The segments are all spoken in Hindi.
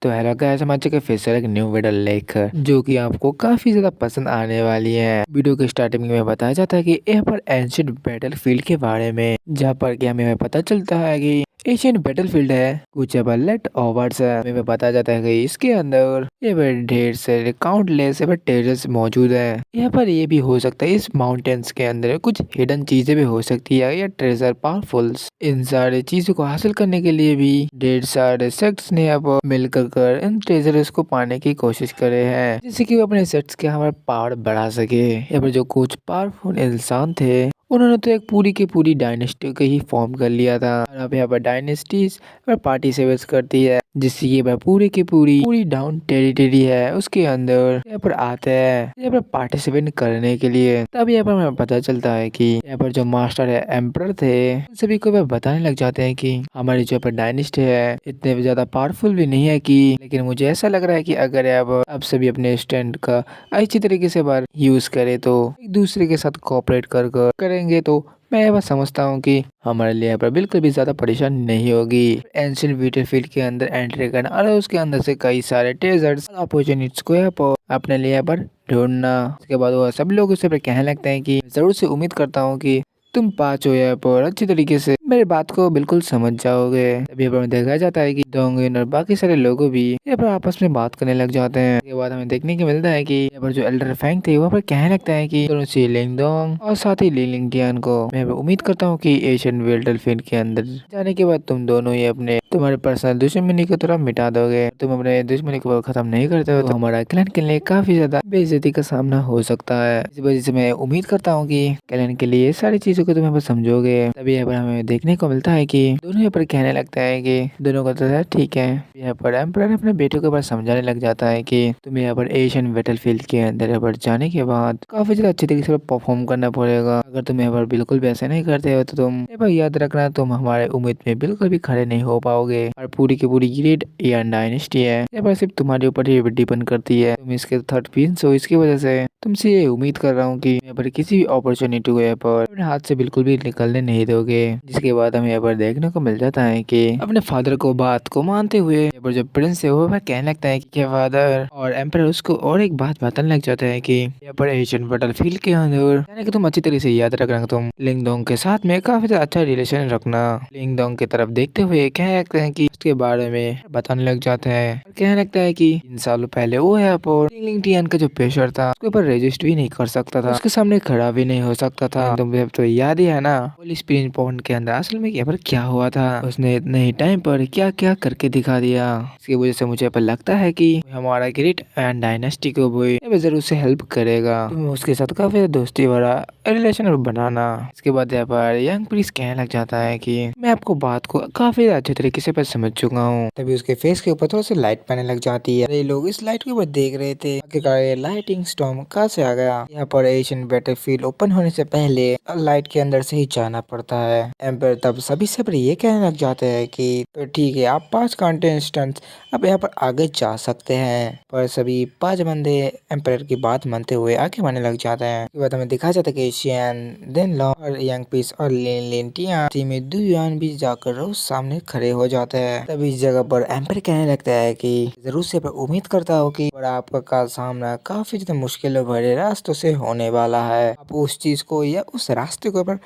तो हेलो गाइस, हम आ चुके फिर से एक न्यू वीडियो लेकर जो कि आपको काफी ज्यादा पसंद आने वाली है। वीडियो के स्टार्टिंग में बताया जाता है कि यहाँ पर एंशिएंट बैटलफील्ड के बारे में, जहाँ पर कि हमें पता चलता है कि एशियन बैटलफील्ड है कुछ लेट ओवर्स है। हमें बताया जाता है कि इसके अंदर ये पर ढेर सारे काउंटलेस टेरेस मौजूद है। यहाँ पर ये भी हो सकता है इस माउंटेन्स के अंदर कुछ हिडन चीजें भी हो सकती है या ट्रेजर पावरफुल्स। इन सारी चीजों को हासिल करने के लिए भी ढेर सारे सेक्ट्स ने अब मिलकर कर इन ट्रेजर्स को पाने की कोशिश करे हैं, जिससे कि वो अपने सेक्ट्स के हमारा पावर बढ़ा सके। यहाँ पर जो कुछ पावरफुल इंसान थे उन्होंने तो एक पूरी की पूरी डायनेस्टी को ही फॉर्म कर लिया था। और अब यहाँ पर डायनेस्टीज पार्टी सेवेस करती है, जिससे ये पूरी की पूरी डाउन टेरिटरी है उसके अंदर यहाँ पर आते हैं यहाँ पर पार्टिसिपेट करने के लिए। तब यहाँ पर हमें पता चलता है कि यहाँ पर जो मास्टर है एम्पर थे उन सभी को बताने लग जाते हैं कि हमारी जो पर डायनेस्टी है इतने ज्यादा पावरफुल भी नहीं है कि, लेकिन मुझे ऐसा लग रहा है कि अगर आप सभी अपने स्टैंड का अच्छी तरीके से बार यूज करे तो एक दूसरे के साथ कोऑपरेट कर करेंगे तो मैं यह बात समझता हूँ कि हमारे लिए यहाँ पर बिल्कुल भी ज्यादा परेशानी नहीं होगी। एंशिएंट बैटलफील्ड के अंदर एंट्री करना और उसके अंदर से कई सारे ट्रेजर्स अपॉर्चुनिटीज को यहाँ पर अपने लिए यहाँ पर ढूंढना। उसके बाद वो सब लोग उससे कहने लगते हैं कि जरूर से उम्मीद करता हूँ कि तुम पांचों यहाँ पर अच्छी तरीके से मेरी बात को बिल्कुल समझ जाओगे। अभी यहाँ पर देखा जाता है कि डोंगिन और बाकी सारे लोगों भी यहाँ पर आपस में बात करने लग जाते हैं। इसके बाद हमें देखने को मिलता है कि यहाँ पर जो एल्डर फैंग थे वहाँ पर कहने लगता है कि दोनों सी लिंगडोंग और साथ ही लिंगटियान को मैं उम्मीद करता हूँ कि एशियन बैटलफील्ड के अंदर जाने के बाद तुम दोनों ही अपने तुम्हारे पर्सनल दुश्मनी को थोड़ा मिटा दोगे। तुम अपने दुश्मनी को खत्म नहीं करते हो तो हमारा क्लैन के लिए काफी ज्यादा बेइज्जती का सामना हो सकता है। इस वजह से मैं उम्मीद करता हूँ कि क्लैन के लिए सारी चीजों को तुम यहाँ पर समझोगे। तभी यहाँ पर हमें देखने को मिलता है कि दोनों यहाँ पर कहने लगता है कि दोनों को तो ठीक है। यहाँ पर एम्परर अपने बेटे को समझाने लग जाता है कि तुम्हें यहाँ पर एशियन बैटलफील्ड के अंदर यहाँ पर जाने के बाद काफी ज्यादा अच्छे तरीके से परफॉर्म करना पड़ेगा। अगर तुम यहाँ पर बिल्कुल भी ऐसे नहीं करते हो तो तुम यहाँ पर याद रखना तुम हमारे उम्मीद में बिल्कुल भी खड़े नहीं हो पाओगे। और पूरी की पूरी ग्रेट एयन डायनेस्टी है यहाँ पर सिर्फ तुम्हारे ऊपर ही डिपेंड करती है। तुम इसके थर्ड प्रिंस हो, इसकी वजह से तुमसे ये उम्मीद कर रहा हूँ कि यहाँ पर किसी भी अपॉर्चुनिटी को यहाँ पर अपने हाथ से बिल्कुल भी निकलने नहीं दोगे। जिसके बाद हमें यहाँ पर देखने को मिल जाता है कि अपने फादर को बात को मानते हुए यहाँ पर जो प्रिंस है वो कहने लगता है कि फादर और एम्पर उसको और एक बात बताने लग जाता है कि यहाँ पर एशियन बैटलफील्ड के अंदर यानी कि तुम अच्छी तरह से याद रखना तुम लिंगडोंग के साथ में काफी अच्छा रिलेशन रखना। लिंगडोंग की तरफ देखते हुए कहने लगते हैं कि उसके बारे में बताने लग जाते हैं। कहने लगता है कि इन सालों पहले वो यहाँ पर लिंगटियान का जो पेशर था उसके ऊपर रजिस्ट भी नहीं कर सकता था, उसके सामने खड़ा भी नहीं हो सकता था। तुम्हें तो याद ही है ना पुलिस स्प्रिंग पॉइंट के अंदर असल में यहाँ पर क्या हुआ था, उसने इतने ही टाइम पर क्या क्या करके दिखा दिया। इसकी वजह से मुझे पर लगता है कि हमारा ग्रेट एंड डायनेस्टी को भी जरूर से हेल्प करेगा। तुम उसके साथ काफी दोस्ती भरा रिलेशन बनाना। इसके बाद यहाँ पर यंग प्रिंस कहने लग जाता है कि मैं आपको बात को काफी अच्छे तरीके से समझ चुका हूँ। तभी उसके फेस के ऊपर थोड़ा सा लाइट पड़ने लग जाती है। ये लोग इस लाइट के ऊपर देख रहे थे आखिरकार ये लाइटिंग स्टॉर्म कहाँ से आ गया। यहाँ पर एशियन बैटलफील्ड ओपन होने से पहले लाइट के अंदर से ही जाना पड़ता है। एम्पायर तब सभी से ये कहने लग जाते हैं कि तो ठीक है आप 5 कंटेस्टेंट्स अब यहाँ पर आगे जा सकते हैं। पर सभी 5 बंदे एम्पायर की बात मानते हुए आगे बढ़ने लग जाते हैं। इसके बाद हमें दिखाया जाता है कि एशियन देन लॉ और यंग पीस और लिंटिया में दुयान भी जाकर उस सामने खड़े हो जाते हैं। तभी इस जगह पर एम्पायर कहने लगता है कि जरूर से उम्मीद करता हूँ कि आपका सामना काफी ज्यादा मुश्किल भरे रास्तों से होने वाला है। आप उस चीज को या उस रास्ते को पर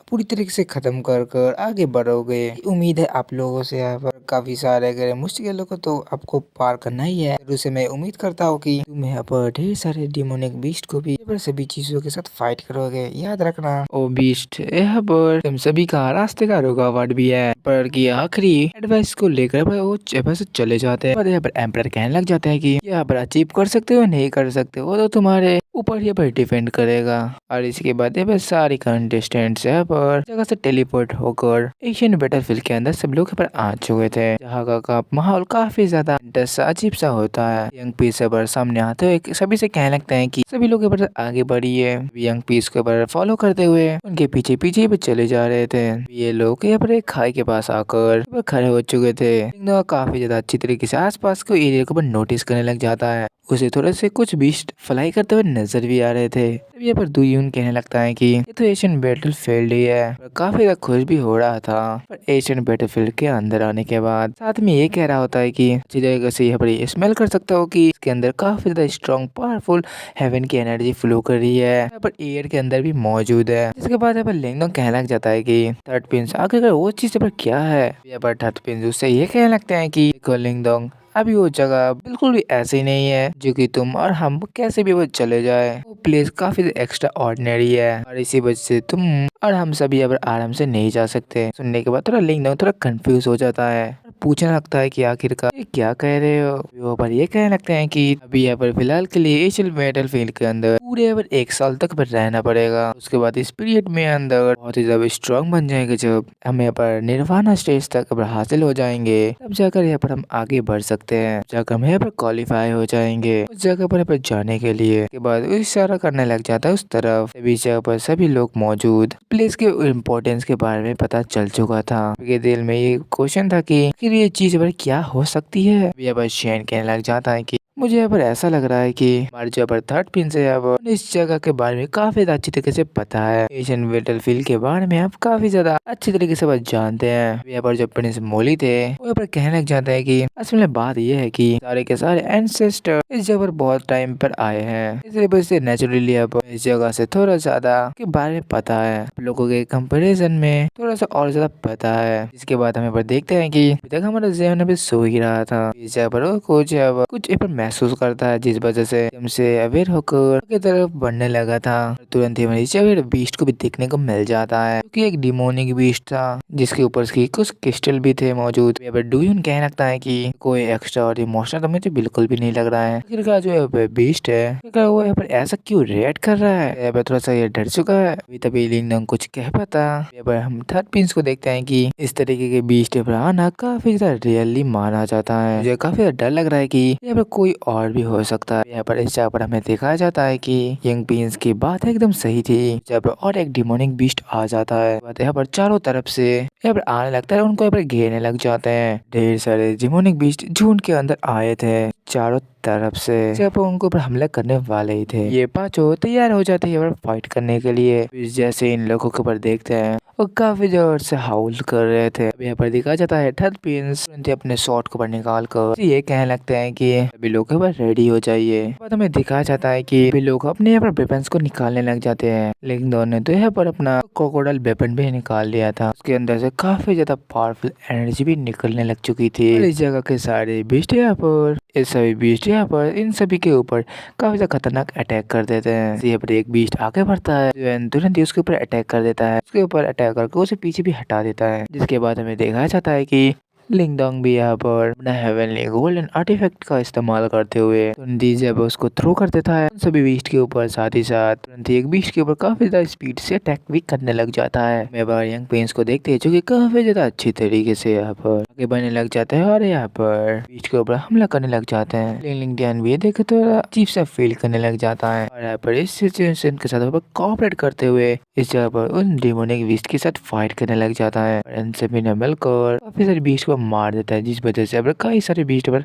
पूरी तरीके से खत्म कर आगे बढ़ोगे। उम्मीद है आप लोगों से यहाँ पर काफी सारे अगर मुश्किलों को तो आपको पार करना ही है। जरूर मैं उम्मीद करता हूँ कि तुम यहाँ पर ढेर सारे डिमोनिक बीस्ट को भी यहाँ पर सभी चीजों के साथ फाइट करोगे। याद रखना ओ बीस्ट यहाँ पर तुम सभी का रास्ते का रुकावट भी है। पर की आखिरी एडवाइस को लेकर वो यहाँ से चले जाते हैं। और यहाँ पर एम्पर कहने लग जाते हैं कि यहाँ पर अचीव कर सकते हो नहीं कर सकते हो तो तुम्हारे ऊपर यहाँ पर डिपेंड करेगा। और इसके बाद यहाँ पर सारी कंटेस्टेंट्स यहाँ पर जगह से टेलीपोर्ट होकर एशियन बैटलफील्ड के अंदर सब लोग यहाँ पर आ चुके थे। जहाँ का माहौल काफी ज्यादा अजीब सा होता है। यंग पीस पर सामने आते हुए सभी से कहने लगते हैं कि सभी लोग यहाँ पर आगे बढ़िए। यंग पीस को पर फॉलो करते हुए उनके पीछे पीछे भी चले जा रहे थे। ये लोग यहाँ पर एक खाई के पास आकर खड़े हो चुके थे। काफी ज्यादा अच्छी तरीके से आसपास को एरिया को नोटिस करने लग जाता है। उसे थोड़े से कुछ बीस्ट फ्लाई करते हुए नजर भी आ रहे थे। तब यहाँ पर दुयून कहने लगता है कि ये तो एशियन बैटलफील्ड ही है और काफी ज्यादा खुश भी हो रहा था। पर एशियन बैटलफील्ड के अंदर आने के बाद साथ में ये कह रहा होता है कि अच्छी तरीके से यहाँ पर स्मेल कर सकता हो कि इसके अंदर काफी ज्यादा स्ट्रॉन्ग पावरफुल हेवन की एनर्जी फ्लो कर रही है, यहाँ पर एयर के अंदर भी मौजूद है। इसके बाद यहाँ पर लिंगडोंग कहने लग जाता है कि थर्ड प्रिंस आखिरकार वो चीज यहाँ पर क्या है। यहाँ पर थर्ड प्रिंस उससे ये कहने लगते हैं कि देखो लिंगडोंग, अभी वो जगह बिल्कुल भी ऐसी नहीं है जो कि तुम और हम कैसे भी वो चले जाए। वो प्लेस काफी एक्स्ट्रा ऑर्डिनरी है और इसी वजह से तुम और हम सभी अब आराम से नहीं जा सकते। सुनने के बाद थोड़ा लिंगडोंग थोड़ा कंफ्यूज हो जाता है, पूछने लगता है कि आखिरकार ये क्या कह रहे हो। वो पर ये कहने लगते हैं कि अभी यहाँ पर फिलहाल के लिए एशियन बैटलफील्ड के अंदर पूरे यहाँ पर 1 साल तक पर रहना पड़ेगा। उसके बाद इस पीरियड में अंदर बहुत ही ज्यादा स्ट्रॉन्ग बन जाएंगे। जब हम यहाँ पर निर्वाणा स्टेज तक अब हासिल हो जाएंगे तब जाकर यहाँ पर हम आगे बढ़ सकते हैं, जाकर हम यहाँ पर क्वालिफाई हो जाएंगे उस जगह पर यहाँ पर जाने के लिए। उसके बाद वो इशारा करने लग जाता है उस तरफ। सभी जगह पर सभी लोग मौजूद, प्लेस के इम्पोर्टेंस के बारे में पता चल चुका था। उनके दिल में ये क्वेश्चन था कि आखिर ये चीज पर क्या हो सकती है। यहाँ पर शेन कहने लग जाता है कि मुझे यहाँ पर ऐसा लग रहा है कि हमारे जो पर थर्ड प्रिंस है अब इस जगह के बारे में काफी अच्छी तरीके से पता है। एशियन बैटलफील्ड के बारे में आप काफी ज्यादा अच्छी तरीके से बस जानते हैं। यहाँ पर जो प्रिंस मोली थे वो यहाँ पर कहने लग जाते हैं कि असल में बात यह है कि सारे के सारे एंसेस्टर इस जगह पर बहुत टाइम पर आए हैं, इसलिए वजह से नेचुरली अब इस जगह से थोड़ा ज्यादा के बारे में पता है, लोगों के कंपेरिजन में थोड़ा सा और ज्यादा पता है। इसके बाद हमें पर देखते हैं कि अभी तक हमारा ज़हन अभी सो ही रहा था। इस जगह पर वो कुछ यहाँ पर महसूस करता है जिस वजह से हमसे अवेयर होकर की तरफ बढ़ने लगा था। तुरंत ही हमारे अवेयर बीस्ट को भी देखने को मिल जाता है, क्योंकि एक डिमोनिक बीस्ट था जिसके ऊपर उसकी कुछ क्रिस्टल भी थे मौजूद। यहाँ पर डूयून कहने लगता है कि कोई एक्स्ट्रा और इमोशनल तो मुझे बिल्कुल भी नहीं लग रहा है। आखिरकार जो यहाँ पे बीस्ट है वो यहाँ पर ऐसा क्यों रिएक्ट कर रहा है। यहाँ पर थोड़ा सा ये डर चुका है, अभी तभी लिंगडोंग कुछ कह पाता। यहाँ पर हम थर्ड प्रिंस को देखते हैं कि इस तरीके के बीस्ट पर आना काफी ज्यादा रियली माना जाता है। मुझे काफी ज्यादा डर लग रहा है कि यहाँ पर कोई और भी हो सकता है। यहाँ पर इस जगह पर हमें दिखाया जाता है कि यंग प्रिंस की बात एकदम सही थी। जब और एक डिमोनिक बीस्ट आ जाता है यहाँ पर चारों तरफ से यहाँ पर आने लगता है, उनको यहाँ पर घेरने लग जाते हैं। ढेर सारे डिमोनिक बीस्ट झुंड के अंदर आए थे चारों तरफ से, जब उनको ऊपर हमला करने वाले ही थे। ये पांचों तैयार हो जाते हैं फाइट करने के लिए। जैसे इन लोगों के ऊपर देखते हैं वो काफी जोर से हाउल कर रहे थे। अब यहाँ पर दिखाया जाता है थर्ड प्रिंस अपने शॉट को निकाल कर ये कहने लगते हैं कि सभी लोग रेडी हो जाइए। बाद हमें दिखाया जाता है कि सभी लोग अपने यहाँ पर वेपन्स को निकालने लग जाते हैं। लेकिन दोनों ने तो यहाँ पर अपना क्रोकोडाइल वेपन भी निकाल लिया था, उसके अंदर से काफी ज्यादा पावरफुल एनर्जी भी निकलने लग चुकी थी। और इस जगह के सारे बीस्ट यहाँ पर इस सभी बीस्ट यहाँ पर इन सभी के ऊपर काफी ज्यादा खतरनाक अटैक कर देते हैं। यहाँ पर एक बीस्ट आगे बढ़ता है, तुरंत ही उसके ऊपर अटैक कर देता है, उसके ऊपर अटैक करके उसे पीछे भी हटा देता है। जिसके बाद हमें दिखाया जाता है कि लिंगडोंग भी यहाँ पर अपना हेवनली गोल्डन आर्टिफैक्ट का इस्तेमाल करते हुए तुरंत ही जब उसको थ्रो कर देता है उन सभी बीस्ट के ऊपर, साथ ही साथ तुरंत ही एक बीस्ट के ऊपर काफी ज्यादा स्पीड से अटैक भी करने लग जाता है। मैं बार यंग प्रिंस को देखते हैं जो कि काफी ज्यादा अच्छी तरीके से यहाँ पर आगे बढ़ने लग जाते हैं और यहाँ पर बीस्ट के ऊपर हमला करने लग जाते हैं। लिंगडियन भी देखे तो अजीब सा फील करने लग जाता है और यहाँ पर इस सिचुएशन के साथ कोऑपरेट करते हुए इस जगह पर उन डिमोनिक बीस्ट के साथ फाइट करने लग जाता है। इन सभी ने मिलकर काफी सारे बीस्ट को मार देता है, जिस वजह से अब कई सारे बीस्ट पर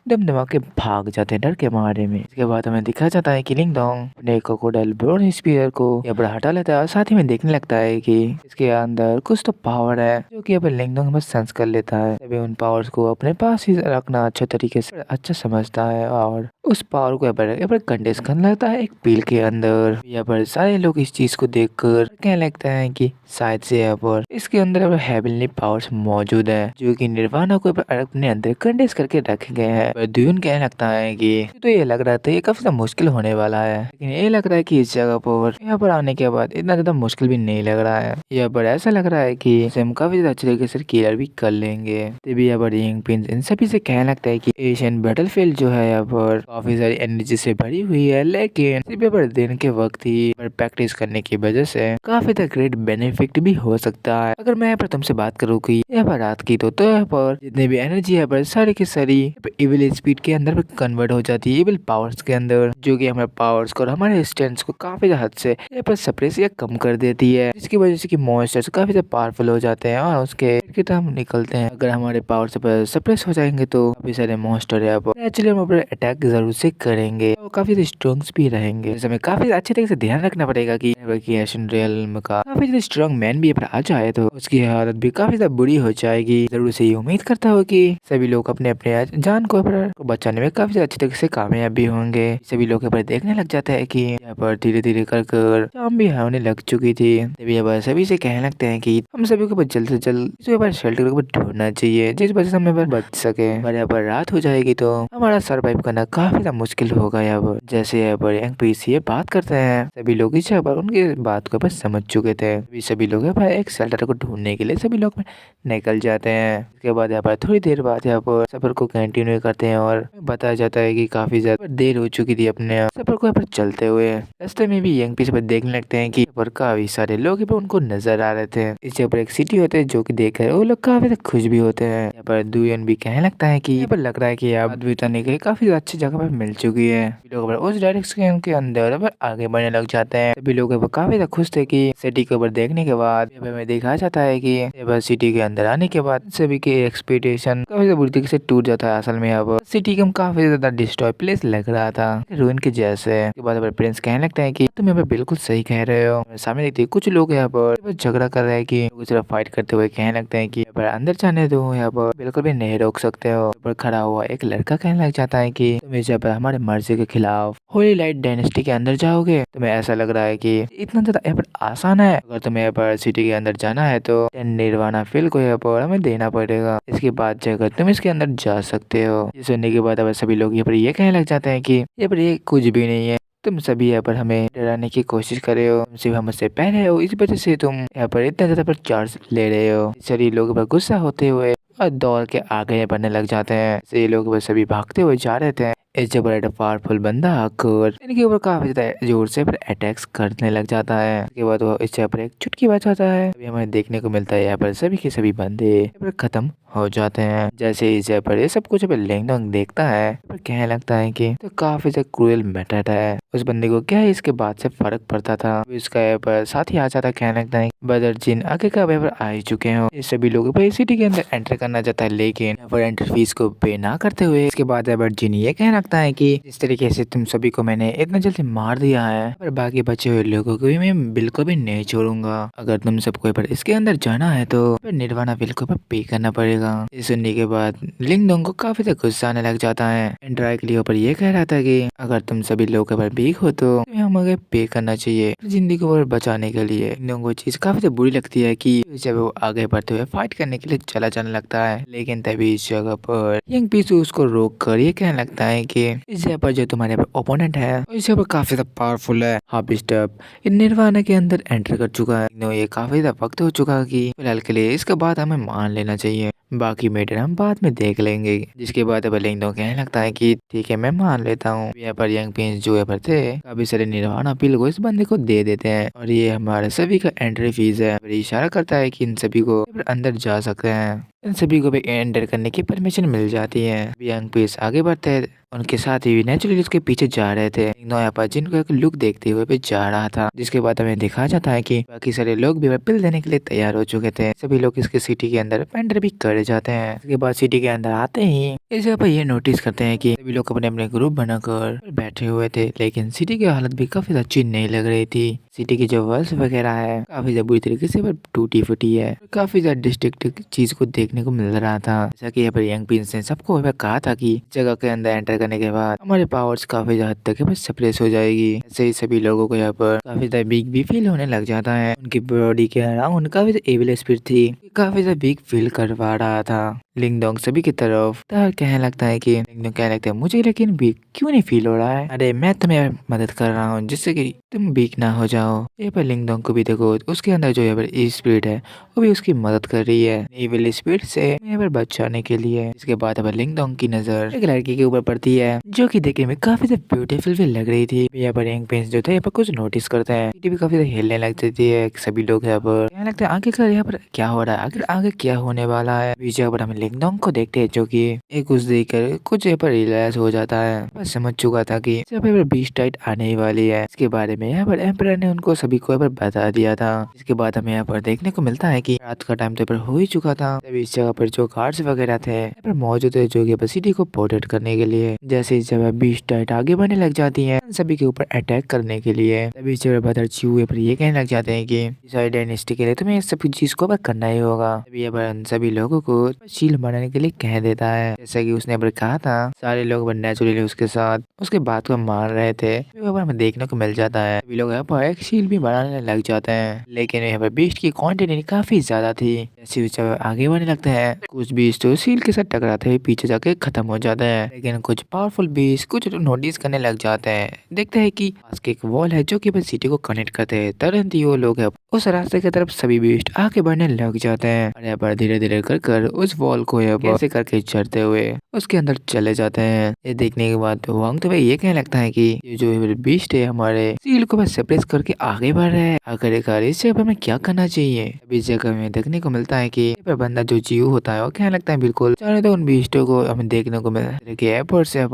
दम दमा के भाग जाते हैं डर के मारे में। इसके बाद हमें दिखाया जाता है कि लिंगडोंग अपने क्रोकोडाइल बोन स्पीयर को यहाँ पर हटा लेता है और साथ ही में देखने लगता है कि इसके अंदर कुछ तो पावर है जो कि यहाँ पर लिंगडोंग बस सेंस कर लेता है। तभी उन पावर्स को अपने पास ही रखना अच्छे तरीके से अच्छा समझता है और उस पावर को यहाँ पर कंडेंस करने लगता है एक पील के अंदर। यहाँ पर सारे लोग इस चीज को देखकर कहने लगता है कि शायद से यहाँ पर इसके अंदर हेवनली पावर्स मौजूद है जो कि निर्वाणा को अपने अंदर कंडेंस करके रखे गए हैं। ड्यून कहने लगता है कि तो ये लग रहा था ये काफी मुश्किल होने वाला है, लेकिन ये लग रहा है कि इस जगह पर यहाँ पर आने के बाद इतना ज्यादा मुश्किल भी नहीं लग रहा है। यहाँ पर ऐसा लग रहा है कि हम काफी ज्यादा अच्छे तरीके से क्लियर भी कर लेंगे। तभी यहाँ पर यंग प्रिंस इन सभी से कहने लगता है कि एशियन बैटलफील्ड जो है यहाँ पर काफी सारी एनर्जी से भरी हुई है, लेकिन सिर्फ यहाँ पर दिन के वक्त ही प्रैक्टिस करने की वजह से काफी ज्यादा ग्रेट बेनिफिट भी हो सकता है। अगर मैं यहाँ पर तुमसे बात करूँ कि यहाँ पर रात की तो यहाँ पर जितनी भी एनर्जी है पर सारी की सारी इविल स्पीड के अंदर कन्वर्ट हो जाती है, इविल पावर्स के अंदर, जो कि हमारे पावर्स को और हमारे स्ट्रेंथ को काफी हद से यहाँ पर सप्रेस या कम कर देती है, जिसकी वजह से कि मॉन्स्टर्स काफी ज्यादा पावरफुल हो जाते हैं और उसके हम निकलते हैं। अगर हमारे पावर से सप्रेस हो जाएंगे तो काफी सारे मॉन्स्टर यहाँ पर नेचुरली हम ऊपर अटैक जरूर से करेंगे और काफी स्ट्रॉन्ग भी रहेंगे। हमें काफी अच्छे तरीके से ध्यान रखना पड़ेगा कि एशियन रियल्म का काफी ज्यादा स्ट्रॉन्ग मैन भी आ जाए तो उसकी हालत भी काफी ज्यादा बुरी हो जाएगी। जरूर से ये उम्मीद करता हूँ कि सभी लोग अपने अपने जान को बचाने में काफी अच्छी तरीके से कामयाब भी होंगे। सभी लोग देखने लग जाते हैं कि यहाँ पर धीरे धीरे कर शाम भी होने लग चुकी थी। तभी अब सभी से कहने लगते हैं कि हम सभी को जल्द से जल्द शेल्टर को ढूंढना चाहिए, जिस वजह से हमें बच सके। और यहाँ पर रात हो जाएगी तो हमारा सर्वाइव करना काफी ज्यादा मुश्किल होगा। यहाँ पर जैसे यहाँ पर NPC बात करते हैं, सभी लोग इस पर उनकी बात को समझ चुके थे। सभी लोग यहाँ पर एक शेल्टर को ढूंढने के लिए सभी लोग निकल जाते हैं। उसके बाद यहाँ पर थोड़ी देर बाद यहाँ पर सफर को कंटिन्यू करते हैं और बताया जाता है कि काफी ज्यादा देर हो चुकी थी अपने सफर को यहाँ पर चलते हुए। रास्ते में भी यंग पीस पर देखने लगते हैं कि यहाँ पर काफी सारे लोग यहाँ पर उनको नजर आ रहे थे। इस यहाँ पर एक सिटी होते हैं जो कि देखकर वो लोग काफी खुश भी होते हैं। यहाँ पर दुयन भी कहने लगता है कि यहाँ पर लग रहा है कि आप बिताने के काफी अच्छी जगह पर मिल चुकी है। लोग उस डायरेक्शन के अंदर आगे बढ़ने लग जाते हैं। सभी लोग काफी खुश थे कि सिटी के ऊपर देखने के बाद हमें देखा जाता है कि सिटी के अंदर आने के बाद सभी के एक्सपेक्टेशन काफी बुरी तरीके से टूट जाता है। असल में यहाँ सिटी का काफी ज्यादा डिस्ट्रॉय प्लेस लग रहा था, रूइन के जैसे। के बाद प्रिंस कहने लगता है कि तुम यहाँ पर बिल्कुल सही कह रहे हो। सामने देखते कुछ लोग यहाँ पर झगड़ा कर रहे हैं कि सिर्फ फाइट करते हुए कहने लगते हैं कि यहाँ पर अंदर जाने दो, यहाँ पर बिल्कुल भी नहीं रोक सकते हो। यहाँ पर खड़ा हुआ एक लड़का कहने लग जाता है कि तुम इस पर हमारे मर्जी के खिलाफ होली लाइट डायनेस्टी के अंदर जाओगे। तुम्हें ऐसा लग रहा है कि इतना ज्यादा यहाँ पर आसान है। अगर तुम्हें यहाँ पर सिटी के अंदर जाना है तो निर्वाणा फील को यहाँ पर हमें देना पड़ेगा, इसके बाद जाकर तुम इसके अंदर जा सकते हो। ये सुनने के बाद अब सभी लोग यहाँ पर ये कहने लग जाते हैं कि यहाँ पर ये कुछ भी नहीं है, तुम सभी यहाँ पर हमें डराने की कोशिश कर रहे हो, तुम सिर्फ हमसे पहले हो, इस वजह से तुम यहाँ पर इतना ज्यादा पर चार्ज ले रहे हो। सभी लोग पर गुस्सा होते हुए और दौड़ के आगे बढ़ने लग जाते हैं। ये लोग बस सभी भागते हुए जा रहे थे। इस जब पावरफुल बंदा आकर इनके ऊपर काफी ज्यादा जोर से अटैक्स करने लग जाता है। उसके बाद वो इस पर एक चुटकी बजाता है। अभी हमें देखने को मिलता है यहाँ पर सभी के सभी बंदे यहाँ पर खत्म हो जाते हैं। जैसे इस पर ये सब कुछ लिंगडोंग देखता है पर कहने लगता है कि तो काफी ज्यादा क्रूएल मेथड है। उस बंदे को क्या है इसके बाद से फर्क पड़ता था। इसका यहाँ पर साथ ही आ जाता है, कहने लगता है बदर जिन आगे का यहाँ पर आ ही चुके हो। इस सभी लोगों पर सिटी के अंदर एंटर करना चाहता है, लेकिन यहाँ पर एंट्री फीस को पे ना करते हुए इसके बाद यहाँ पर जिन ये कहने लगता है कि इस तरीके से तुम सभी को मैंने इतना जल्दी मार दिया है पर बाकी बचे हुए लोगों को भी मैं बिल्कुल भी नहीं छोड़ूंगा। अगर तुम सबको पर इसके अंदर जाना है तो निर्वाणा बिल को पे करना पड़ेगा। ये सुनने के बाद लिंगडोंग को काफी ज्यादा गुस्सा आने लग जाता है। एंड्राइकली पर ये कह रहा था कि अगर तुम सभी लोग के पर वीक हो तो हमें पे करना चाहिए जिंदगी को बचाने के लिए। लिंगडोंग को चीज काफी बुरी लगती है कि जब वो आगे बढ़ते हुए फाइट करने के लिए चला जाने लगता है, लेकिन तभी इस जगह पर यंग पीसू उसको रोक कर ये कहने लगता है कि इस जगह पर जो तुम्हारे ओपोनेंट है इस जगह पर काफी ज्यादा पावरफुल है। हाफ स्टेप निर्वाणा के अंदर एंटर कर चुका है। ये काफी ज्यादा वक्त हो चुका है कि फिलहाल के लिए इसके बाद हमें मान लेना चाहिए, बाकी मैटर हम बाद में देख लेंगे। जिसके बाद अब लिंगडोंग कहने लगता है कि ठीक है मैं मान लेता हूँ। यहाँ पर यंग प्रिंस जो यहाँ पर थे काफी सारे निर्वाणा पिल को इस बंदे को दे देते हैं और ये हमारे सभी का एंट्री फीस है। और इशारा करता है कि इन सभी को अंदर जा सकते हैं, इन सभी को भी एंटर करने की परमिशन मिल जाती है। यंग प्रिंस आगे बढ़ते हैं, उनके साथ ही नेचुरली उसके पीछे जा रहे थे। यहाँ पर जिनको एक लुक देखते हुए भी जा रहा था। जिसके बाद हमें दिखा जाता है कि बाकी सारे लोग भी पिल देने के लिए तैयार हो चुके थे। सभी लोग इसके सिटी के अंदर एंटर भी कर जाते हैं। इसके बाद सिटी के अंदर आते ही इस जगह पर ये नोटिस करते हैं कि सभी लोग अपने अपने ग्रुप बनाकर बैठे हुए थे, लेकिन सिटी की हालत भी काफी अच्छी नहीं लग रही थी। सिटी की जो वॉल्स वगैरह है काफी ज्यादा बुरी तरीके से टूटी फूटी है, काफी ज्यादा डिस्ट्रिक्ट चीज को देखने को मिल रहा था। जैसा कि यहाँ पर यंग प्रिंस ने सबको कहा था कि जगह के अंदर एंटर करने के बाद हमारे पावर्स काफी हद तक सप्रेस हो जाएगी। ऐसे ही सभी लोगों को यहाँ पर काफी ज्यादा वीक भी फील होने लग जाता है। उनकी बॉडी के अराउंड काफी ज्यादा एविल स्पिरिट थी, काफी ज्यादा वीक फील करवा रहा था। लिंगडोंग सभी की तरफ कहने लगता है कि लिंगडोंग कहने लगता है मुझे लेकिन वीक क्यों नहीं फील हो रहा है, अरे मैं तुम्हें मदद कर रहा हूँ जिससे कि तुम वीक ना हो जाओ। यहाँ पर लिंगडोंग को भी देखो, उसके अंदर जो यहाँ पर स्पिरिट है वो भी उसकी मदद कर रही है एविल स्पिरिट से यहाँ पर बचाने के लिए। इसके बाद अब लिंगडोंग की नजर एक लड़की के ऊपर पड़ती है जो कि देखने में काफी ज्यादा ब्यूटीफुल भी लग रही थी। यहाँ पर यंग प्रिंस जो थे यहाँ पर कुछ नोटिस करते हैं, भी काफी ज्यादा हिलने लग जाती है। सभी लोग यहाँ पर कहने लगते हैं आगे का यहाँ पर क्या हो रहा है, आगे आगे क्या होने वाला है। बीच पर हमें लिंगडोंग को देखते हैं जो कि एक कुछ देखकर कुछ यहाँ पर रियलाइज हो जाता है। बस समझ चुका था कि यहाँ पर बीस्ट टाइट आने ही वाली है। इसके बारे में यहाँ पर एम्परर ने उनको सभी को यहाँ पर बता दिया था। इसके बाद हमें यहाँ पर देखने को मिलता है कि रात का टाइम तो यहाँ पर हो ही चुका था। तभी इस जगह पर जो गार्ड्स वगैरह थे यहाँ पर मौजूद है जो कि सिटी को प्रोटेक्ट करने के लिए। जैसे इस जगह बीस्ट टाइट आगे बढ़ने लग जाती है सभी के ऊपर अटैक करने के लिए। तभी इस जगह ब्रदर च्यू यहाँ पर ये कहने लग जाते हैं कि इस डायनेस्टी के लिए तुम्हें सभी चीज को करना ही होगा। तभी यहाँ पर सभी लोगों को शील्ड बनाने के लिए कह देता है। जैसा कि उसने पर कहा था सारे लोग नेचुरली उसके साथ उसके बात को मान रहे थे। यहाँ पर हमें देखने को मिल जाता है सभी लोग यहाँ पर एक शील्ड भी बनाने लग जाते हैं। लेकिन यहाँ पर बीस्ट की क्वांटिटी काफी ज्यादा थी। जैसे जब आगे बढ़ने लगते हैं कुछ बीस्ट तो शील्ड के साथ टकराते हुए पीछे जाके खत्म हो जाते हैं। लेकिन कुछ पावरफुल बीस्ट कुछ नोटिस करने लग जाते हैं। देखते हैं कि पास के एक वॉल है जो कि सिटी को कनेक्ट करते हैं। तुरंत ही वो लोग उस रास्ते की तरफ सभी बीस्ट आगे बढ़ने लग जाते हैं और यहाँ पर धीरे धीरे कर उस वॉल को कैसे करके चढ़ते हुए उसके अंदर चले जाते हैं। ये देखने के बाद तो वांग तो भाई ये कहने लगता है कि ये जो बीस्ट है हमारे सील को बस सेपरेट करके आगे बढ़ रहे हैं। आखिरकार इस जगह हमें क्या करना चाहिए। अभी इस जगह में देखने को मिलता है कि बंदा जो जीव होता है वो कहने लगता है बिल्कुल चाहे तो उन बीस्टों को हमें देखने को मिलता है एयरपोर्ट से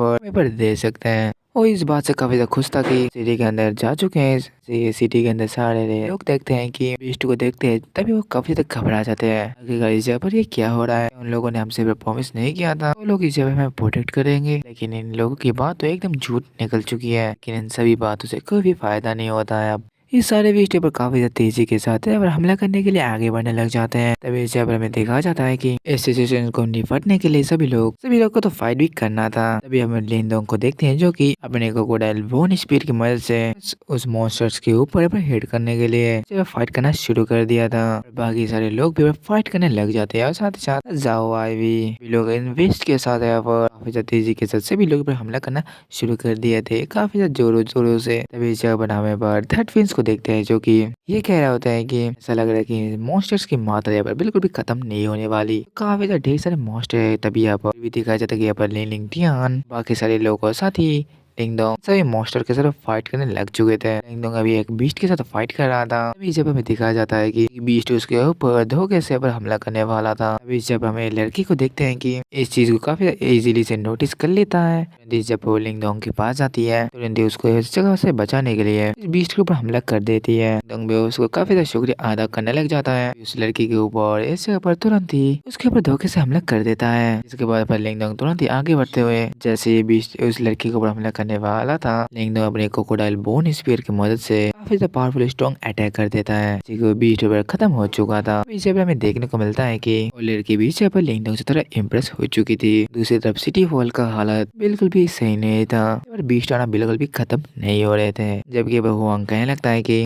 दे सकते हैं। वो इस बात से काफी ज्यादा खुश था कि सिटी के अंदर जा चुके हैं। सिटी के अंदर सारे लोग देखते हैं कि बीस्ट को देखते हैं तभी वो काफी ज्यादा घबरा जाते हैं। आखिरकार इस जगह पर ये क्या हो रहा है। उन लोगों ने हमसे प्रॉमिस नहीं किया था वो लोग इस जगह में प्रोटेक्ट करेंगे। लेकिन इन लोगों की बात तो एकदम झूठ निकल चुकी है। लेकिन इन सभी बातों से कोई भी फायदा नहीं होता है। अब ये सारे बीस्ट पर काफी ज्यादा तेजी के साथ है और हमला करने के लिए आगे बढ़ने लग जाते हैं। तभी इस जगह में देखा जाता है कि इस सिचुएशन को निपटने के लिए सभी लोग को तो फाइट भी करना था। तभी हम लिंगडोंग को देखते हैं जो कि अपने क्रोकोडाइल बोन स्पीड की मदद से उस मॉन्स्टर्स के ऊपर हिट करने के लिए फाइट करना शुरू कर दिया था। बाकी सारे लोग भी फाइट करने लग जाते हैं और साथ ही साथ जाओ आई भी लोग इन्वेस्ट के साथ काफी ज्यादा तेजी के साथ सभी लोग हमला करना शुरू कर दिए थे काफी ज्यादा जोरों जोरों से। तभी इस जगह पर हमें थर्ड फिंस को देखते हैं जो कि ये कह रहा होता है कि ऐसा लग रहा है कि मॉन्स्टर्स की मात्रा यहाँ पर बिल्कुल भी खत्म नहीं होने वाली। काफी ज्यादा ढेर सारे मॉन्स्टर है। तभी यहाँ पर भी दिखाया जाता है कि यहाँ पर लिंग टियान बाकी सारे लोगों के साथ ही लिंगडोंग सभी मॉन्स्टर के साथ फाइट करने लग चुके थे। लिंगडोंग अभी एक बीस्ट के साथ फाइट कर रहा था। अभी जब हमें दिखाया जाता है कि बीस्ट उसके ऊपर धोखे से हमला करने वाला था। अभी जब हमें लड़की को देखते हैं कि इस चीज को काफी इजीली से नोटिस कर लेता है। जब वो लिंगडोंग के पास जाती है तुरंत उसको इस जगह से बचाने के लिए इस बीस्ट के ऊपर हमला कर देती है। लिंगडोंग भी उसको काफी ज्यादा शुक्रिया अदा करने लग जाता है उस लड़की के ऊपर। इस जगह पर तुरंत ही उसके ऊपर धोखे से हमला कर देता है। इसके बाद लिंगडोंग तुरंत ही आगे बढ़ते हुए जैसे ये बीस्ट उस लड़की के ऊपर हमला करने वाला था लिंगडोंग अपने क्रोकोडाइल बोन स्पीयर की मदद से काफी ज्यादा पावरफुल स्ट्रॉन्ग अटैक कर देता है। बीस्ट खत्म हो चुका था। इस जगह हमें देखने को मिलता है कि वो लड़की भी पर लिंगडोंग से थोड़ा इम्प्रेस हो चुकी थी। दूसरी तरफ सिटी हॉल का हालत बिल्कुल भी सही नहीं था। बीस्ट आना बिल्कुल भी खत्म नहीं हो रहे थे। जबकि हुआंग कहने लगता है कि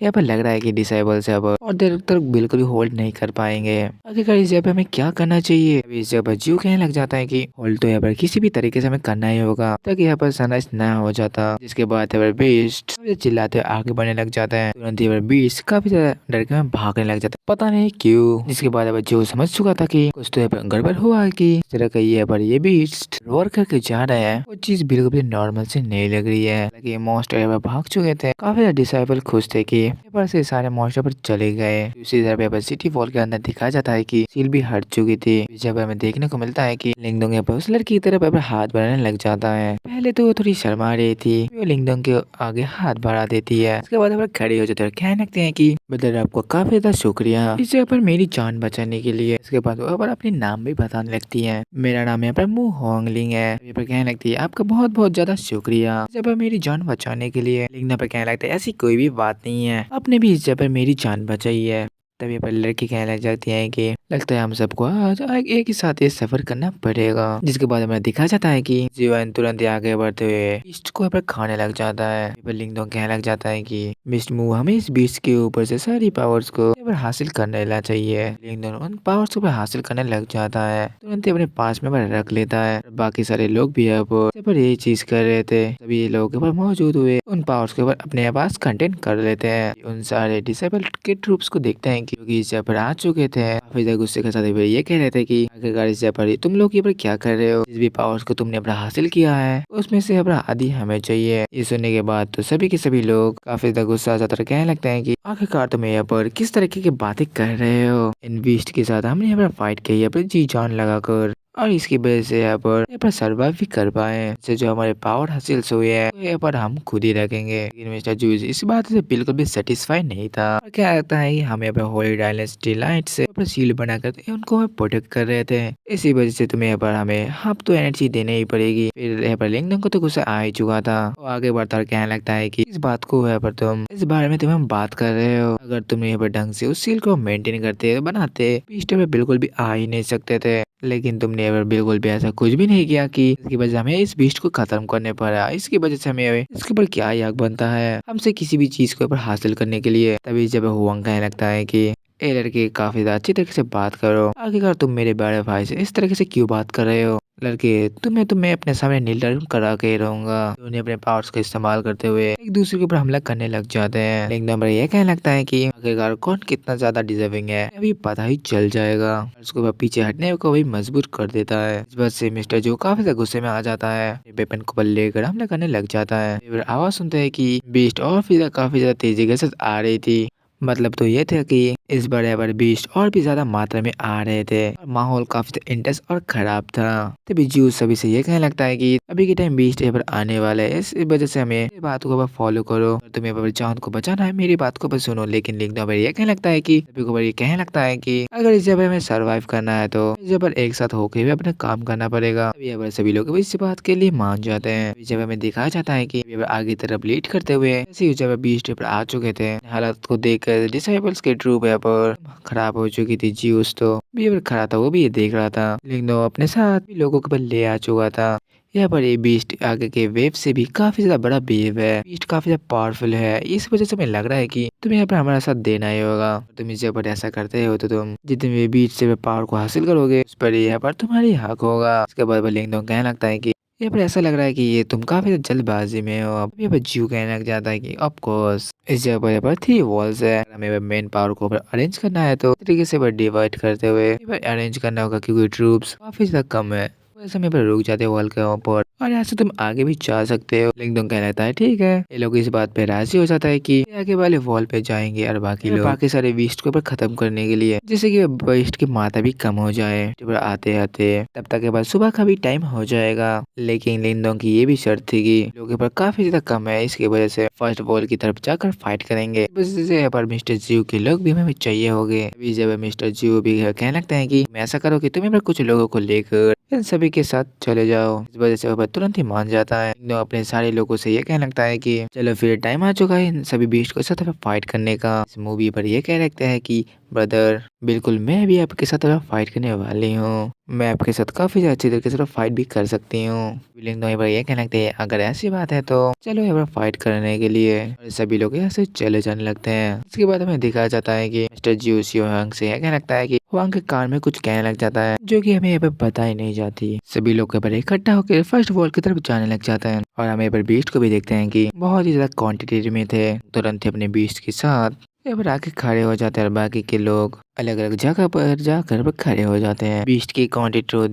यहाँ पर लग रहा है कि डिसेबल्स अब और देर तक बिल्कुल भी होल्ड नहीं कर पाएंगे। आखिरकार इस जगह पे हमें क्या करना चाहिए। अभी इस जगह पर जीव कहने लग जाता है कि होल्ड तो यहाँ पर किसी भी तरीके से हमें करना ही होगा ताकि यहाँ पर सनराइज ना हो जाता। जिसके बाद यहाँ पर बीस्ट चिल्लाते आगे बढ़ने लग जाता है। तुरंत यहाँ पर बीस्ट काफी ज्यादा डर के भागने लग जाता है पता नहीं क्यों। जिसके बाद यहाँ पर जीव समझ चुका था कि कुछ तो यहाँ पर गड़बड़ हुआ है कि इस तरह का यहाँ पर ये बीस्ट रोर करके जा रहा है। वो चीज बिल्कुल भी नॉर्मल से नहीं लग रही है। मॉन्स्टर यहाँ पर भाग चुके थे। काफी ज्यादा डिसेबल खुश थे कि पर से सारे मॉन्स्टर पर चले गए। दूसरी तरफ पर सिटी वॉल के अंदर दिखाया जाता है कि सील भी हट चुकी थी। जब हमें देखने को मिलता है कि लिंगडोंग यहाँ पर उस लड़की की तरफ हाथ बढ़ाने लग जाता है। पहले तो वो थोड़ी शर्मा रही थी वो लिंगडोंग के आगे हाथ बढ़ा देती है। उसके बाद खड़ी हो जाते हैं कहने लगते हैं कि ब्रदर आपको काफी ज्यादा शुक्रिया इस जगह पर मेरी जान बचाने के लिए। इसके बाद वो अपनी नाम भी बताने लगती है। मेरा नाम यहाँ पर मु होंगलिंग है। यहाँ पर कहने लगती है आपका बहुत बहुत ज्यादा शुक्रिया जब मेरी जान बचाने के लिए। लिंगडोंग पर कहने लगता है ऐसी कोई भी बात नहीं है आपने भी इस जगह पर मेरी जान बचाई है। तभी पर लड़की कहने लग जाती है कि लगता है हम सबको आज एक ही साथ ये सफर करना पड़ेगा। जिसके बाद हमें दिखा जाता है कि जीवन तुरंत ही आगे बढ़ते हुए बीस्ट को पर खाने लग जाता है। लिंगडोंग कहने लग जाता है कि मिस्टर मू हमें इस बीस्ट के ऊपर से सारी पावर्स को हासिल करने ला चाहिए। लिंगडोंग उन पावर्स को हासिल करने लग जाता है। तुरंत ही अपने पास में रख लेता है। बाकी सारे लोग भी पर यही चीज कर रहे थे। सभी लोग मौजूद हुए उन पावर्स के ऊपर अपने पास कंटेंट कर लेते हैं। उन सारे डिसेबल्ड के ट्रूप्स को देखते हैं कि क्योंकि इस जगह पर आ चुके थे। काफी ज्यादा गुस्से के साथ ये कह रहे थे कि आखिरकार इस जगह पर तुम लोग ये पर क्या कर रहे हो, जिस भी पावर्स को तुमने अपना हासिल किया है उसमें से अपना आदि हमें चाहिए। ये सुनने के बाद तो सभी के सभी लोग काफी ज्यादा गुस्सा आ जाते और कहने लगते हैं कि आखिरकार तुम यहाँ पर किस तरीके की बातें कर रहे हो। इन बीस्ट के साथ हमने यहाँ पर फाइट की है अपनी जी जान लगाकर, और इसकी वजह से यहाँ पर सर्वाइव भी कर पाए। इससे जो हमारे पावर हासिल हुए हैं वो यहाँ पर हम खुद ही रखेंगे। लेकिन मिस्टर जूस इस बात से बिल्कुल भी सेटिस्फाई नहीं था और क्या लगता है कि हम यहाँ पर होली डायनेस्टी लाइट से अपना शील्ड बनाकर उनको हमें प्रोटेक्ट कर रहे थे। इसी वजह से तुम्हें यहाँ पर हमें हाफ तो एनर्जी देने ही पड़ेगी। फिर यहाँ पर लिंगडन को तो गुस्सा आ ही चुका था। वो आगे बढ़ता और कहने लगता है कि इस बात को यहाँ पर तुम इस बारे में तुम्हें बात कर रहे हो, अगर तुम यहाँ पर ढंग से उस शील्ड को मेंटेन करते बनाते बीस्ट पे बिल्कुल भी आ ही नहीं सकते थे। लेकिन तुमने एवर बिल्कुल भी ऐसा कुछ भी नहीं किया कि इसकी वजह हमें इस बीस्ट को खत्म करने पड़ा। इसकी वजह से हमें इसके ऊपर क्या हक बनता है हमसे किसी भी चीज को ऊपर हासिल करने के लिए। तभी जब हुआंग कहने लगता है कि ए लड़के काफी ज्यादा अच्छी तरीके से बात करो, आखिरकार तुम मेरे बड़े भाई से इस तरीके से क्यों बात कर रहे हो। लड़के तुम्हें अपने सामने नील करा के रहूंगा। उन्हें अपने पावर्स का इस्तेमाल करते हुए एक दूसरे के ऊपर हमला करने लग जाते हैं। लेकिन नंबर ये कहने लगता है कि आखिरकार कौन कितना ज्यादा डिजर्विंग है अभी पता ही चल जाएगा। उसके बाद पीछे हटने को भी मजबूर कर देता है। इस बात से मिस्टर जो काफी ज्यादा गुस्से में आ जाता है, वेपन को लेकर हमला करने लग जाता है। फिर आवाज सुनते हैं कि बीस्ट और फिर काफी ज्यादा तेजी के साथ आ रही थी। मतलब तो ये था कि इस बार बीस्ट और भी ज्यादा मात्रा में आ रहे थे और माहौल काफी इंटेंस और खराब था। तभी जूस सभी से ये कहने लगता है कि अभी के टाइम बीस्ट यहाँ पर आने वाला है, इस वजह से हमें मेरी बात को फॉलो करो। तुम्हें पर जान को बचाना है मेरी बात को बस सुनो। लेकिन लिंगडन ये कहने लगता है कि सभी को ये कहने लगता है कि अगर इस जगह हमें सर्वाइव करना है तो इस जगह एक साथ होकर भी अपना काम करना पड़ेगा। अभी सभी लोग इस बात के लिए मान जाते हैं। इस जगह में दिखाया जाता है कि आगे तरफ लीड करते हुए ऐसे ही जगह बीस्ट पर आ चुके थे। हालात को देख डिसेबल्स के ट्रूप यहाँ पर खराब हो चुकी थी। जीउस तो भी खड़ा था, वो भी ये देख रहा था। लेकिन वो अपने साथ भी लोगों के ऊपर ले आ चुका था। यहाँ पर ये बीस्ट आगे के वेव से भी काफी ज्यादा बड़ा वेव है। बीस्ट काफी ज्यादा पावरफुल है, इस वजह से मुझे लग रहा है कि तुम्हें यहाँ पर हमारा साथ देना ही होगा। तुम इस जगह पर ऐसा करते हो तो तुम जितने भी बीस्ट से पावर को हासिल करोगे उस पर यहाँ पर तुम्हारी हक होगा। उसके बाद लिंगडोंग कहने लगता है कि यहाँ पर ऐसा लग रहा है कि ये तुम काफी जल्दबाजी में हो। अब यहाँ पर जीव कहने लग जाता है कि ऑफ कोर्स इस जगह पर यहाँ पर 3 वॉल्स है, हमें मेन पावर को अरेंज करना है तो तरीके से डिवाइड करते हुए अरेंज करना होगा क्योंकि ट्रूप्स काफी ज्यादा कम है। वैसे में पर रुक जाते वॉल के ऊपर और यहाँ से तुम आगे भी जा सकते हो। लिंगडोंग कहने लगता है ठीक है। ये लोग इस बात पे राजी हो जाता है कि आगे वाले वॉल पे जाएंगे और बाकी लोग बाकी सारे बीस्ट को खत्म करने के लिए, जिससे कि बीस्ट की मात्रा भी कम हो जाए। आते आते तब तक के बाद सुबह का भी टाइम हो जाएगा। लेकिन लिंगडोंग की ये भी शर्त थी कि लोगों के पास काफी ज्यादा कम है, इसकी वजह से फर्स्ट वॉल की तरफ जाकर फाइट करेंगे। यहाँ पर मिस्टर जीव के लोग भी हमें चाहिए होंगे। अभी जब मिस्टर जीव भी कहने लगते हैं कि ऐसा करो कि तुम्हें कुछ लोगों को लेकर इन सभी के साथ चले जाओ। इस वजह से वह तुरंत ही मान जाता है। अपने सारे लोगों से ये कहने लगता है कि चलो फिर टाइम आ चुका है इन सभी बीस्ट के साथ फाइट करने का। इस मूवी पर ये कह लगता है कि ब्रदर बिल्कुल मैं भी आपके साथ फाइट करने वाली हूँ, मैं आपके साथ काफी अच्छी तरीके से फाइट भी कर सकती हूँ। ये कहने लगते हैं अगर ऐसी बात है तो चलो यहाँ फाइट करने के लिए। और सभी लोग यहाँ से चले जाने लगते हैं। इसके बाद हमें दिखाया जाता है कि मिस्टर जियो हुआंग से यह कहने लगता है कि हुआंग के कान में कुछ कहने लग जाता है जो कि हमें यहाँ पे पता ही नहीं जाती। सभी लोग के पर इकट्ठा होकर फर्स्ट वॉल की तरफ जाने लग जाते हैं और हम यहाँ पर बीस्ट को भी देखते हैं कि बहुत ही ज्यादा क्वांटिटी में थे। तुरंत ही अपने बीस्ट के साथ यहाँ पर आके खड़े हो जाते हैं और बाकी के लोग अलग अलग जगह पर जाकर खड़े हो जाते हैं। बीस्ट की क्वांटिटी को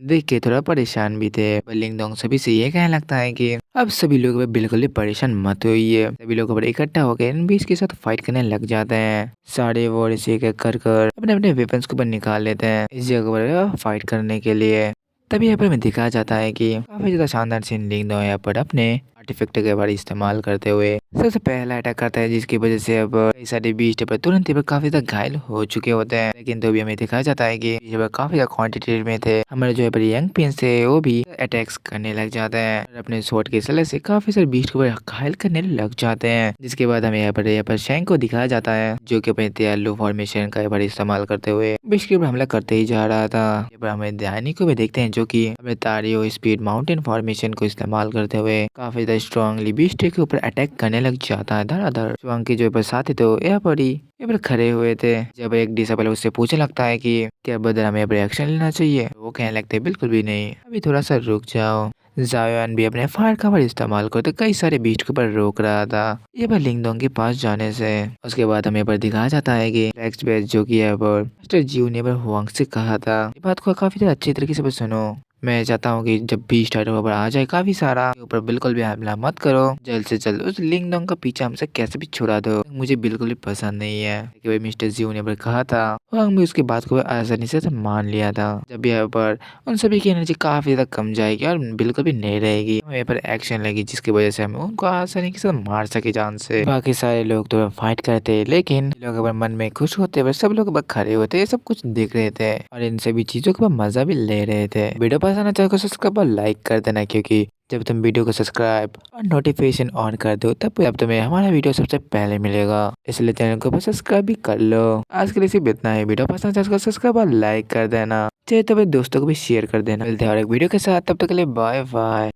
देख के थोड़ा परेशान भी थे। लिंगडोंग सभी से ये कहने लगता है कि अब सभी लोग बिल्कुल भी परेशान मत होइए। सभी लोग इकट्ठा होकर इन बीस्ट के साथ फाइट करने लग जाते हैं। सारे वो एक एक कर अपने अपने वेपन्स को निकाल लेते हैं इस जगह पर फाइट करने के लिए। तभी यहाँ पर हमें दिखाया जाता है कि काफी ज्यादा शानदार सीन लिंगडोंग यहाँ पर अपने आर्टिफैक्ट के बारे इस्तेमाल करते हुए सबसे पहला अटैक करता है, जिसकी वजह से अब कई सारे बीस्ट पर तुरंत ही काफी ज्यादा घायल हो चुके होते हैं। लेकिन तो भी हमें दिखाया जाता है कि काफी ज्यादा क्वांटिटी में थे। हमारे जो है यंग प्रिंस थे वो भी अटैक्स करने लग जाते हैं और अपने स्वॉर्ड के सलाह से काफी सारे बीस्ट को घायल करने लग जाते हैं। जिसके बाद हमें यहाँ पर शैंक को दिखाया जाता है जो कि अपने तैयार फॉर्मेशन का इस्तेमाल करते हुए बीस्ट के ऊपर हमला करते ही जा रहा था। यहाँ पर हमें ध्यानी को भी देखते हैं जो की अपने तारियो स्पीड माउंटेन फॉर्मेशन को इस्तेमाल करते हुए काफी ज्यादा स्ट्रॉन्गली बीस्ट के ऊपर अटैक करने लग जाता है धड़ाधड़। शुआंग के जो साथी तो यहाँ पर खड़े हुए थे। जब एक डिसेबल उससे पूछने लगता है कि क्या बदर हमें एक्शन लेना चाहिए, वो कहने लगते हैं बिल्कुल भी नहीं, अभी थोड़ा सा रुक जाओ। जायोन भी अपने फायर का इस्तेमाल करते कई सारे बीस्ट के ऊपर रोक रहा था ये पर लिंगडोंग के पास जाने से। उसके बाद हमें पर दिखाया जाता है कि नेक्स्ट बेस जो कि है पर मिस्टर जीव ने पर हुआंग से कहा था। ये बात को काफी ज्यादा अच्छी तरीके से सुनो। मैं चाहता हूँ कि जब भी स्टार्टर ऊपर आ जाए काफी सारा ऊपर बिल्कुल भी हमला मत करो, जल्द से जल्द उस लिंगडोंग का पीछा हमसे कैसे भी छुड़ा दो, मुझे बिल्कुल भी पसंद नहीं है कि भाई मिस्टर जीव ने कहा था। हुआंग भी उसकी बात को आसानी से मान लिया था। जब यहाँ पर उन सभी की एनर्जी काफी ज्यादा कम जाएगी और बिल्कुल भी नहीं रहेगी, यहाँ पर एक्शन लेगी जिसकी वजह से हम उनको आसानी के साथ मार सके जान से। बाकी सारे लोग तो फाइट करते लेकिन लोग अगर मन में खुश होते हुए सब लोग खड़े होते ये सब कुछ देख रहे थे और इन सभी चीजों का मजा भी ले रहे थे। वीडियो पसंद आना चाहिए सब्सक्राइब और लाइक कर देना, क्योंकि जब तुम वीडियो को सब्सक्राइब और नोटिफिकेशन ऑन कर दो तब तुम्हें हमारा वीडियो सबसे पहले मिलेगा, इसलिए चैनल को सब्सक्राइब भी कर लो। आज के लिए सिर्फ इतना ही। वीडियो पसंद आए तो सब्सक्राइब और लाइक कर देना, चाहे तो अपने दोस्तों को भी शेयर कर देना। मिलते हैं और एक वीडियो के साथ, तब तक के लिए बाय बाय।